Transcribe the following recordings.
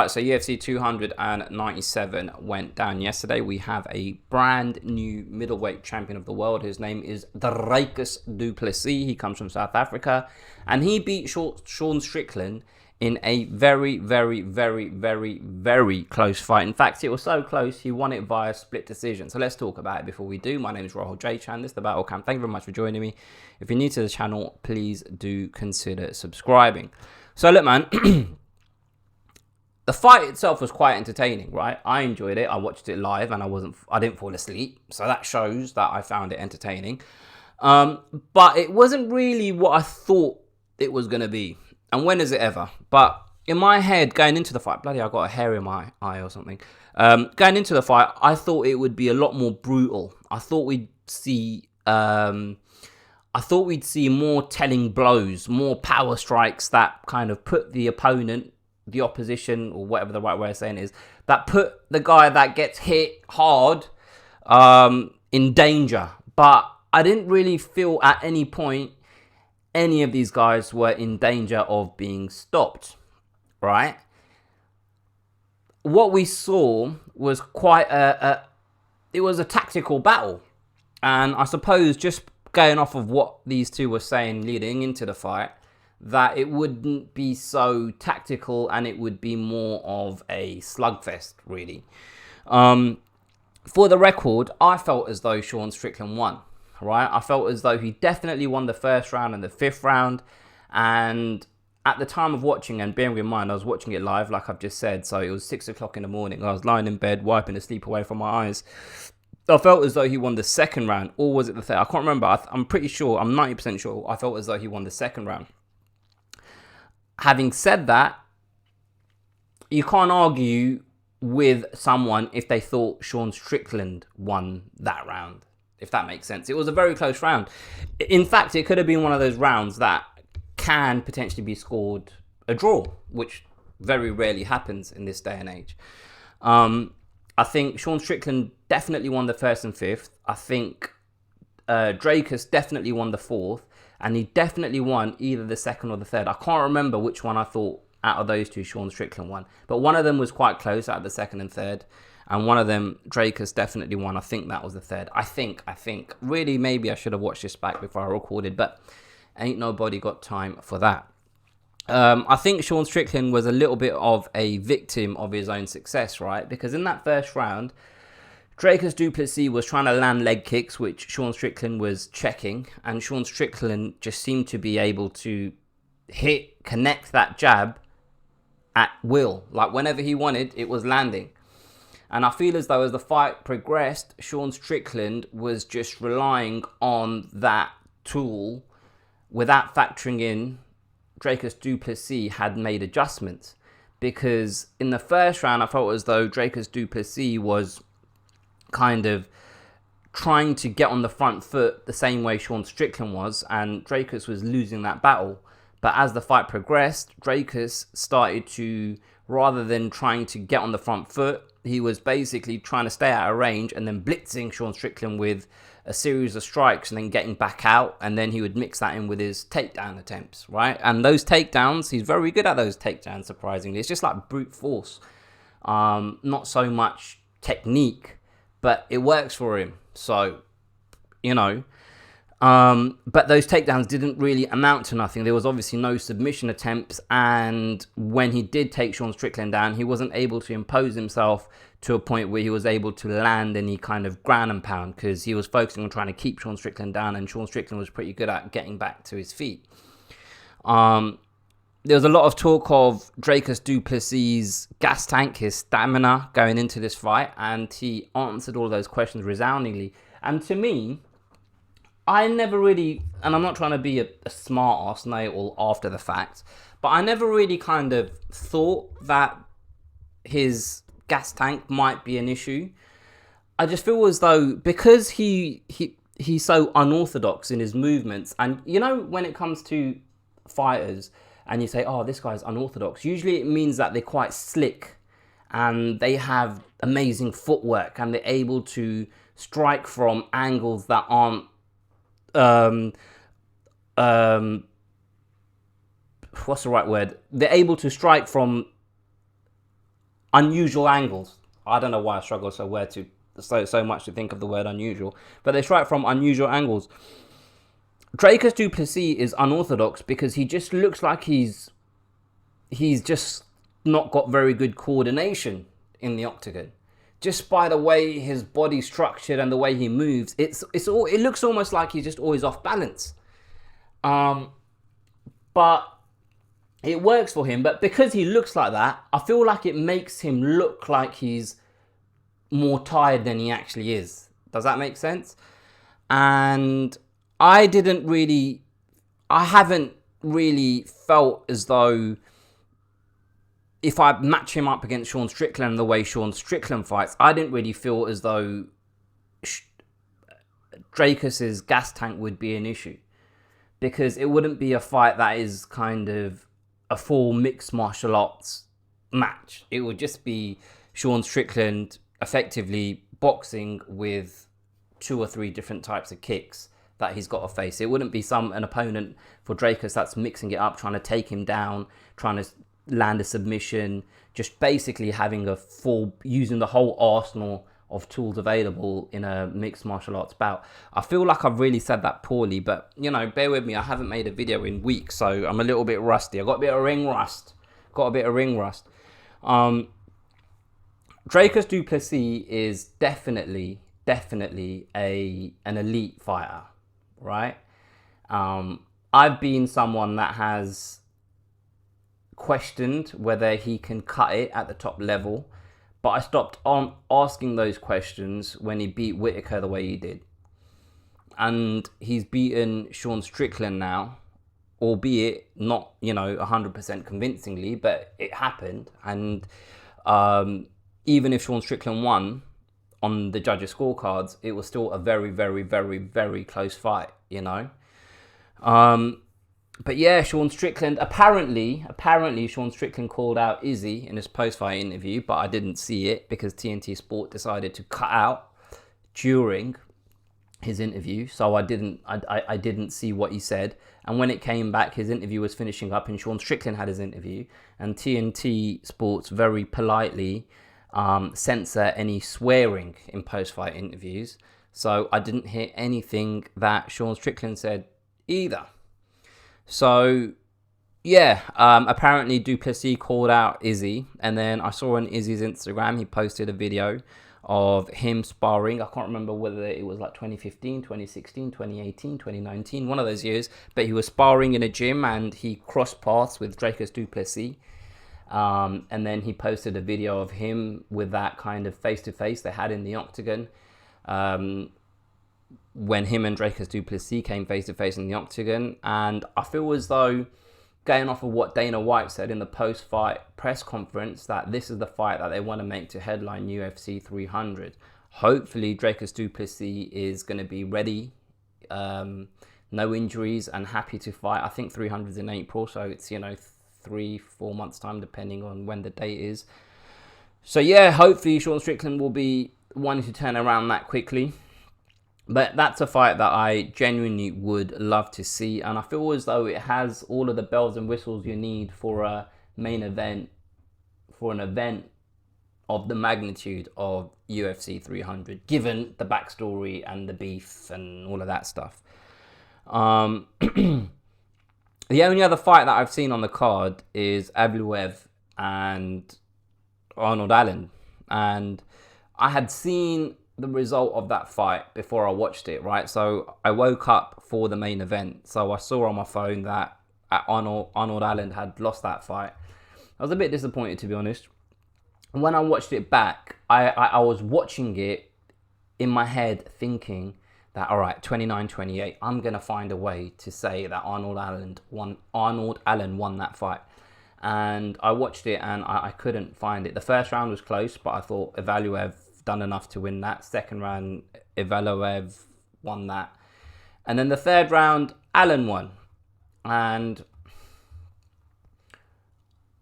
Right, so UFC 297 went down yesterday. We have a brand new middleweight champion of the world. His name is Dricus du Plessis. He comes from South Africa, and he beat Sean Strickland in a very, very, very, very, very close fight. In fact, it was so close, he won it via split decision. So let's talk about it before we do. My name is Rahul J. Chan. This is the Battle Camp. Thank you very much for joining me. If you're new to the channel, please do consider subscribing. So look, man. The fight itself was quite entertaining, right? I enjoyed it. I watched it live and I didn't fall asleep. So that shows that I found it entertaining. But it wasn't really what I thought it was going to be. And when is it ever? But in my head, going into the fight, bloody, I got a hair in my eye or something. Going into the fight, I thought it would be a lot more brutal. I thought we'd see more telling blows, more power strikes that kind of put the opponent, the opposition, or whatever the right way of saying it is, that put the guy that gets hit hard in danger. But I didn't really feel at any point any of these guys were in danger of being stopped, right? What we saw was quite it was a tactical battle. And I suppose just going off of what these two were saying leading into the fight, that it wouldn't be so tactical and it would be more of a slugfest, really. For the record, I felt as though Sean Strickland won, right? I felt as though he definitely won the first round and the fifth round. And at the time of watching, and bearing in mind, I was watching it live, like I've just said, so it was 6 o'clock in the morning. I was lying in bed, wiping the sleep away from my eyes. I felt as though he won the second round, or was it the third? I can't remember. I'm pretty sure, I'm 90% sure, I felt as though he won the second round. Having said that, you can't argue with someone if they thought Sean Strickland won that round, if that makes sense. It was a very close round. In fact, it could have been one of those rounds that can potentially be scored a draw, which very rarely happens in this day and age. I think Sean Strickland definitely won the first and fifth. I think Dricus definitely won the fourth. And he definitely won either the second or the third. I can't remember which one I thought out of those two Sean Strickland won. But one of them was quite close out of the second and third. And one of them, Dricus, definitely won. I think that was the third. I think. Really, maybe I should have watched this back before I recorded. But ain't nobody got time for that. I think Sean Strickland was a little bit of a victim of his own success, right? Because in that first round, Dricus du Plessis was trying to land leg kicks, which Sean Strickland was checking. And Sean Strickland just seemed to be able to connect that jab at will. Like whenever he wanted, it was landing. And I feel as though as the fight progressed, Sean Strickland was just relying on that tool without factoring in Dricus du Plessis had made adjustments. Because in the first round, I felt as though Dricus du Plessis was kind of trying to get on the front foot the same way Sean Strickland was, and Dricus was losing that battle. But as the fight progressed, Dricus started to, rather than trying to get on the front foot, he was basically trying to stay out of range and then blitzing Sean Strickland with a series of strikes and then getting back out, and then he would mix that in with his takedown attempts, right? And those takedowns, he's very good at those takedowns, surprisingly. It's just like brute force, not so much technique, but it works for him. So, you know, but those takedowns didn't really amount to nothing. There was obviously no submission attempts. And when he did take Sean Strickland down, he wasn't able to impose himself to a point where he was able to land any kind of ground and pound, because he was focusing on trying to keep Sean Strickland down, and Sean Strickland was pretty good at getting back to his feet. There was a lot of talk of Dricus du Plessis' gas tank, his stamina going into this fight, and he answered all those questions resoundingly. And to me, I never really, and I'm not trying to be a smart ass know-all after the fact, but I never really kind of thought that his gas tank might be an issue. I just feel as though because he's so unorthodox in his movements, and you know, when it comes to fighters, and you say, oh, this guy's unorthodox, usually it means that they're quite slick and they have amazing footwork and they're able to strike from angles that aren't what's the right word? They're able to strike from unusual angles. I don't know why I struggle so much to think of the word unusual, but they strike from unusual angles. Dricus du Plessis is unorthodox because he just looks like he's just not got very good coordination in the octagon. Just by the way his body's structured and the way he moves, it looks almost like he's just always off balance. But it works for him. But because he looks like that, I feel like it makes him look like he's more tired than he actually is. Does that make sense? And I haven't really felt as though if I match him up against Sean Strickland the way Sean Strickland fights, I didn't really feel as though Dricus's gas tank would be an issue. Because it wouldn't be a fight that is kind of a full mixed martial arts match. It would just be Sean Strickland effectively boxing with 2 or 3 different types of kicks that he's got to face. It wouldn't be an opponent for Dricus that's mixing it up, trying to take him down, trying to land a submission, just basically having using the whole arsenal of tools available in a mixed martial arts bout. I feel like I've really said that poorly, but bear with me. I haven't made a video in weeks, so I'm a little bit rusty. I got a bit of ring rust. Dricus du Plessis is definitely an elite fighter, right? I've been someone that has questioned whether he can cut it at the top level, but I stopped asking those questions when he beat Whittaker the way he did. And he's beaten Sean Strickland now, albeit not 100% convincingly, but it happened. And even if Sean Strickland won on the judges' scorecards, it was still a very, very, very, very close fight, But yeah, Sean Strickland, apparently Sean Strickland called out Izzy in his post-fight interview, but I didn't see it because TNT Sport decided to cut out during his interview. So I didn't see what he said. And when it came back, his interview was finishing up and Sean Strickland had his interview. And TNT Sports very politely censor any swearing in post-fight interviews. So I didn't hear anything that Sean Strickland said either. So, yeah, apparently du Plessis called out Izzy, and then I saw on Izzy's Instagram, he posted a video of him sparring. I can't remember whether it was like 2015, 2016, 2018, 2019, one of those years, but he was sparring in a gym and he crossed paths with Dricus du Plessis. And then he posted a video of him with that kind of face-to-face they had in the octagon. When him and Dricus du Plessis came face-to-face in the octagon. And I feel as though, going off of what Dana White said in the post-fight press conference, that this is the fight that they want to make to headline UFC 300. Hopefully, Dricus du Plessis is going to be ready, no injuries, and happy to fight. I think 300 is in April, so it's, 3-4 months' time, depending on when the date is. So, yeah, hopefully Sean Strickland will be wanting to turn around that quickly. But that's a fight that I genuinely would love to see. And I feel as though it has all of the bells and whistles you need for a main event, for an event of the magnitude of UFC 300, given the backstory and the beef and all of that stuff. The only other fight that I've seen on the card is Evloev and Arnold Allen. And I had seen the result of that fight before I watched it, right? So I woke up for the main event. So I saw on my phone that Arnold Allen had lost that fight. I was a bit disappointed, to be honest. When I watched it back, I was watching it in my head thinking that, all right, 29-28, I'm going to find a way to say that Arnold Allen won that fight. And I watched it and I couldn't find it. The first round was close, but I thought Evloev done enough to win that. Second round, Evloev won that. And then the third round, Allen won. And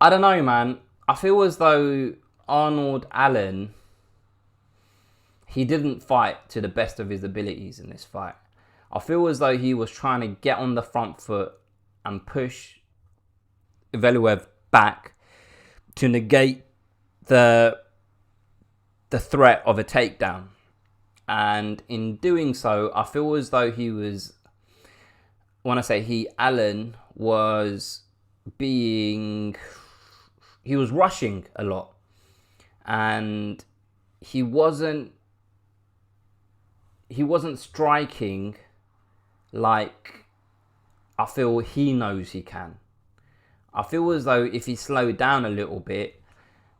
I don't know, man. I feel as though Arnold Allen, he didn't fight to the best of his abilities in this fight. I feel as though he was trying to get on the front foot and push Evloev back to negate the threat of a takedown. And in doing so, I feel as though he was, when I say he, Allen was rushing a lot. And he wasn't striking like I feel he knows he can. I feel as though if he slowed down a little bit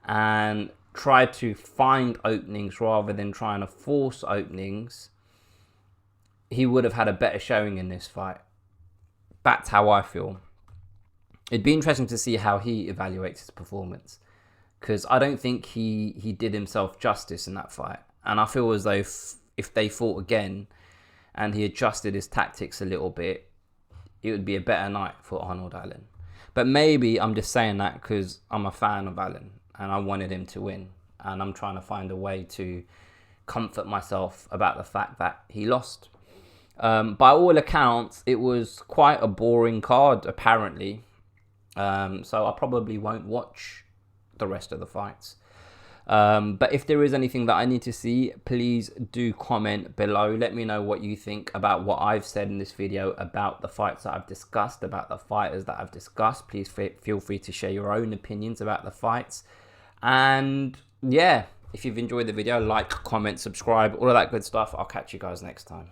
and tried to find openings rather than trying to force openings, he would have had a better showing in this fight. That's how I feel. It'd be interesting to see how he evaluates his performance, because I don't think he did himself justice in that fight. And I feel as though if they fought again and he adjusted his tactics a little bit, it would be a better night for Arnold Allen. But maybe I'm just saying that because I'm a fan of Allen and I wanted him to win. And I'm trying to find a way to comfort myself about the fact that he lost. By all accounts, it was quite a boring card, apparently. So I probably won't watch the rest of the fights. But if there is anything that I need to see, please do comment below. Let me know what you think about what I've said in this video, about the fights that I've discussed, about the fighters that I've discussed. Please feel free to share your own opinions about the fights. And yeah, if you've enjoyed the video, like, comment, subscribe, all of that good stuff. I'll catch you guys next time.